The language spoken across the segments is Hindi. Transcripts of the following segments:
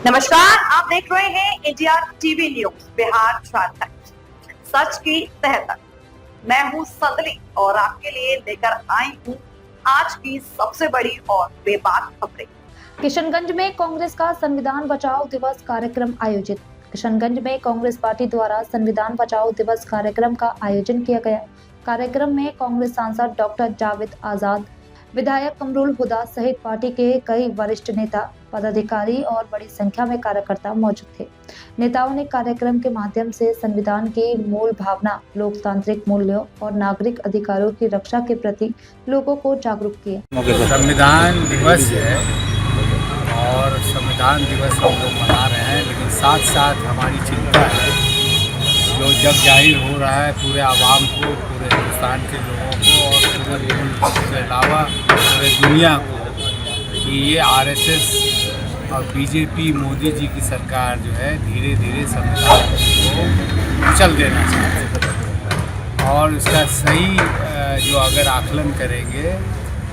नमस्कार, आप देख रहे हैं India TV news Bihar Jharkhand, सच की तह तक। मैं हूं सदली और आपके लिए लेकर आई हूं आज की सबसे बड़ी और बेबाक खबरें। किशनगंज में कांग्रेस का संविधान बचाओ दिवस कार्यक्रम आयोजित। किशनगंज में कांग्रेस पार्टी द्वारा संविधान बचाओ दिवस कार्यक्रम का आयोजन किया गया। कार्यक्रम में कांग्रेस सांसद डॉक्टर जावेद आजाद, विधायक कमरुल हुदा सहित पार्टी के कई वरिष्ठ नेता, पदाधिकारी और बड़ी संख्या में कार्यकर्ता मौजूद थे। नेताओं ने कार्यक्रम के माध्यम से संविधान की मूल भावना, लोकतांत्रिक मूल्यों और नागरिक अधिकारों की रक्षा के प्रति लोगों को जागरूक किया। संविधान दिवस है और संविधान दिवस हम लोग मना रहे हैं, लेकिन साथ साथ हमारी चिंता है जो जग जाहिर हो रहा है पूरे आवाम को, पूरे हिंदुस्तान के लोगों को और पूरे मुल्क के अलावा पूरे दुनिया को कि ये आरएसएस और बीजेपी मोदी जी की सरकार जो है धीरे धीरे संविधान को कुचल देना चाहती है। और इसका सही जो अगर आकलन करेंगे,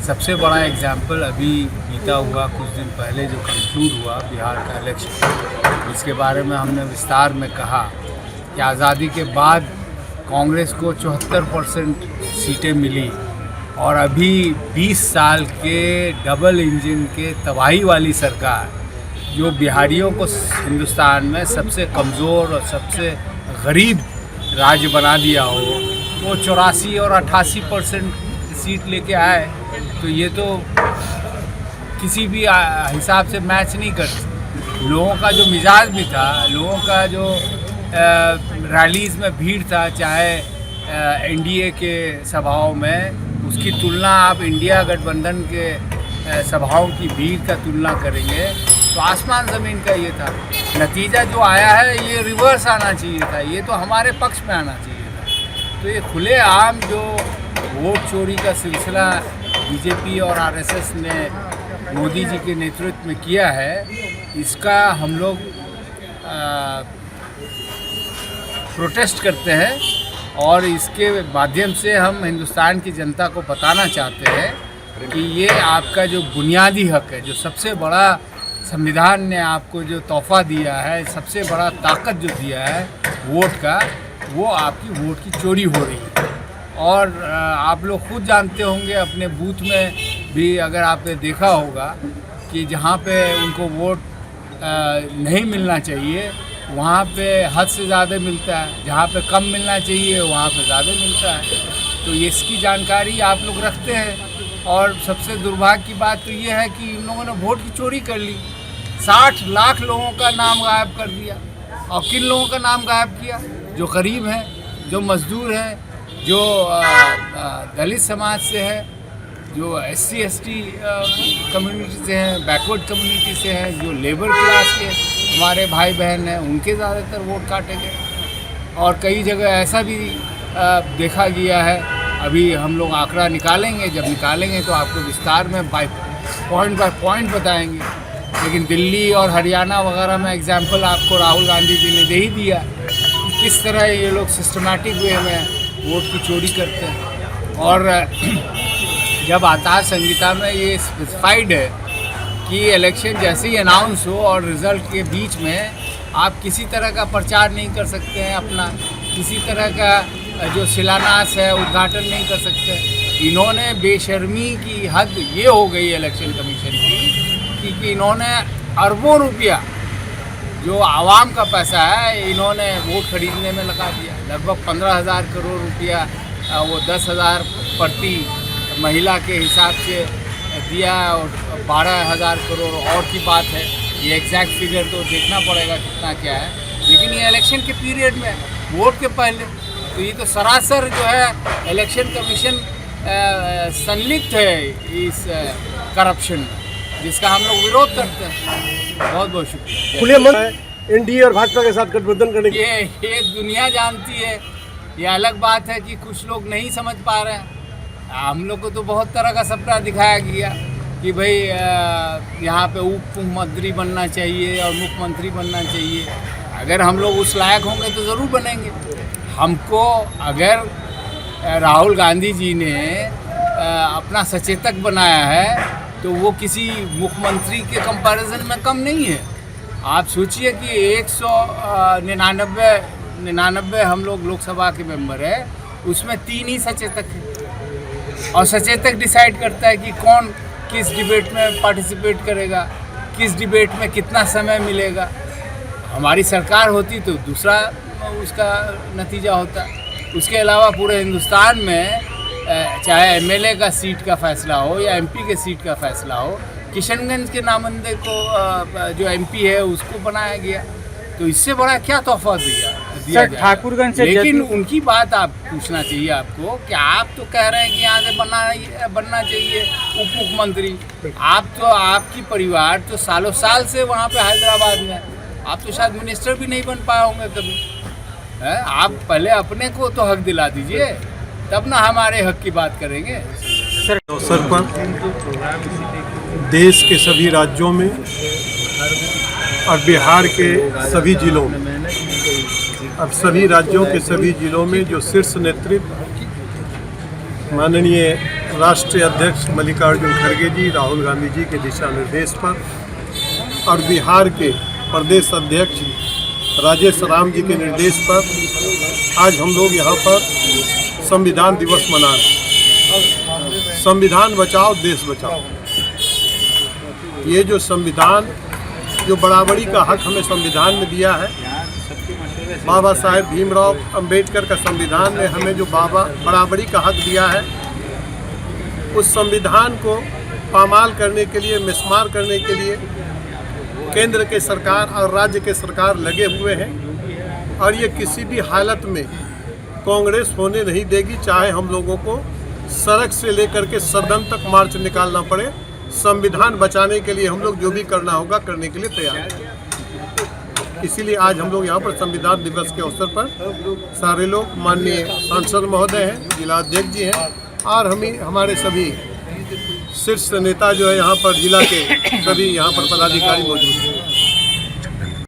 सबसे बड़ा एग्जाम्पल अभी बीता हुआ कुछ दिन पहले जो कंक्लूड हुआ बिहार का इलेक्शन, इसके बारे में हमने विस्तार में कहा कि आज़ादी के बाद कांग्रेस को 74% सीटें मिली और अभी 20 साल के डबल इंजन के तबाही वाली सरकार जो बिहारियों को हिंदुस्तान में सबसे कमज़ोर और सबसे गरीब राज्य बना दिया हो, वो 84 और 88% सीट लेके आए, तो ये तो किसी भी हिसाब से मैच नहीं करती। लोगों का जो मिजाज भी था, लोगों का जो रैलीज़ में भीड़ था, चाहे एनडीए के सभाओं में, उसकी तुलना आप इंडिया गठबंधन के सभाओं की भीड़ का तुलना करेंगे तो आसमान ज़मीन का ये था। नतीजा जो आया है ये रिवर्स आना चाहिए था, ये तो हमारे पक्ष में आना चाहिए था। तो ये खुलेआम जो वोट चोरी का सिलसिला बीजेपी और आरएसएस ने मोदी जी के नेतृत्व में किया है, इसका हम लोग प्रोटेस्ट करते हैं और इसके माध्यम से हम हिंदुस्तान की जनता को बताना चाहते हैं कि ये आपका जो बुनियादी हक है, जो सबसे बड़ा संविधान ने आपको जो तोहफा दिया है, सबसे बड़ा ताकत जो दिया है वोट का, वो आपकी वोट की चोरी हो रही है। और आप लोग खुद जानते होंगे, अपने बूथ में भी अगर आपने देखा होगा कि जहाँ पे उनको वोट नहीं मिलना चाहिए वहाँ पे हद से ज़्यादा मिलता है, जहाँ पे कम मिलना चाहिए वहाँ पे ज़्यादा मिलता है। तो इसकी जानकारी आप लोग रखते हैं। और सबसे दुर्भाग्य की बात तो ये है कि इन लोगों ने वोट की चोरी कर ली, 60 लाख लोगों का नाम गायब कर दिया। और किन लोगों का नाम गायब किया? जो गरीब हैं, जो मज़दूर हैं, जो दलित समाज से है, जो SC ST कम्युनिटी से हैं, बैकवर्ड कम्युनिटी से हैं, जो लेबर क्लास के हमारे भाई बहन हैं, उनके ज़्यादातर वोट काटे गए। और कई जगह ऐसा भी देखा गया है, अभी हम लोग आंकड़ा निकालेंगे, जब निकालेंगे तो आपको विस्तार में बाय पॉइंट बताएंगे। लेकिन दिल्ली और हरियाणा वगैरह में एग्जाम्पल आपको राहुल गांधी जी ने दे ही दिया कि किस तरह ये लोग सिस्टमैटिक वे में वोट की चोरी करते हैं। और जब आचार संहिता में ये स्पेसिफाइड है कि इलेक्शन जैसे ही अनाउंस हो और रिज़ल्ट के बीच में आप किसी तरह का प्रचार नहीं कर सकते हैं, अपना किसी तरह का जो शिलान्यास है उद्घाटन नहीं कर सकते। इन्होंने बेशर्मी की हद ये हो गई इलेक्शन कमीशन की कि इन्होंने अरबों रुपया जो आवाम का पैसा है इन्होंने वोट खरीदने में लगा दिया। लगभग 15,000 करोड़ रुपया, वो 10,000 प्रति महिला के हिसाब से दिया और 12,000 करोड़ और की बात है। ये एग्जैक्ट फिगर तो देखना पड़ेगा कितना क्या है, लेकिन ये इलेक्शन के पीरियड में, वोट के पहले, तो ये तो सरासर जो है इलेक्शन कमीशन संलिप्त है इस करप्शन में, जिसका हम लोग विरोध करते हैं। बहुत बहुत शुक्रिया। खुले मन एनडीए और भाजपा के साथ गठबंधन करने की ये दुनिया जानती है। ये अलग बात है कि कुछ लोग नहीं समझ पा रहे हैं। हम लोग को तो बहुत तरह का सपना दिखाया गया कि भाई यहाँ पे उप मुख्यमंत्री बनना चाहिए और मुख्यमंत्री बनना चाहिए। अगर हम लोग उस लायक होंगे तो ज़रूर बनेंगे। हमको अगर राहुल गांधी जी ने अपना सचेतक बनाया है तो वो किसी मुख्यमंत्री के कंपैरिजन में कम नहीं है। आप सोचिए कि 199 हम लोग लोकसभा के मेंबर है, उसमें 3 ही सचेतक हैं और सचेतक डिसाइड करता है कि कौन किस डिबेट में पार्टिसिपेट करेगा, किस डिबेट में कितना समय मिलेगा। हमारी सरकार होती तो दूसरा उसका नतीजा होता। उसके अलावा पूरे हिंदुस्तान में चाहे एमएलए का सीट का फैसला हो या एमपी के सीट का फैसला हो, किशनगंज के नामंदे को जो एमपी है उसको बनाया गया। तो इससे बड़ा क्या तोहफा दिया सर, ठाकुरगंज से लेकिन उनकी बात आप पूछना चाहिए आपको कि आप तो कह रहे हैं कि यहाँ से बनना चाहिए उप मुख्यमंत्री। आप तो आपकी परिवार तो सालों साल से वहाँ पे हैदराबाद में, आप तो शायद मिनिस्टर भी नहीं बन पाए होंगे कभी। है? आप पहले अपने को तो हक दिला दीजिए, तब ना हमारे हक की बात करेंगे। अवसर पर देश के सभी राज्यों में और बिहार के सभी जिलों में, अब सभी राज्यों के सभी जिलों में जो शीर्ष नेतृत्व माननीय राष्ट्रीय अध्यक्ष मल्लिकार्जुन खड़गे जी, राहुल गांधी जी के दिशा निर्देश पर और बिहार के प्रदेश अध्यक्ष राजेश राम जी के निर्देश पर आज हम लोग यहाँ पर संविधान दिवस मना रहे हैं। संविधान बचाओ देश बचाओ। ये जो संविधान, जो बराबरी का हक हमें संविधान में दिया है, बाबा साहेब भीमराव अंबेडकर का संविधान ने हमें जो बराबरी का हक दिया है, उस संविधान को पामाल करने के लिए, मिसमार करने के लिए केंद्र के सरकार और राज्य के सरकार लगे हुए हैं। और ये किसी भी हालत में कांग्रेस होने नहीं देगी, चाहे हम लोगों को सड़क से लेकर के सदन तक मार्च निकालना पड़े। संविधान बचाने के लिए हम लोग जो भी करना होगा करने के लिए तैयार हैं। इसीलिए आज हम लोग यहाँ पर संविधान दिवस के अवसर पर सारे लोग, माननीय सांसद महोदय हैं, जिला अध्यक्ष जी हैं और हमारे सभी शीर्ष नेता जो है यहाँ पर जिला के सभी यहाँ पर पदाधिकारी मौजूद हैं।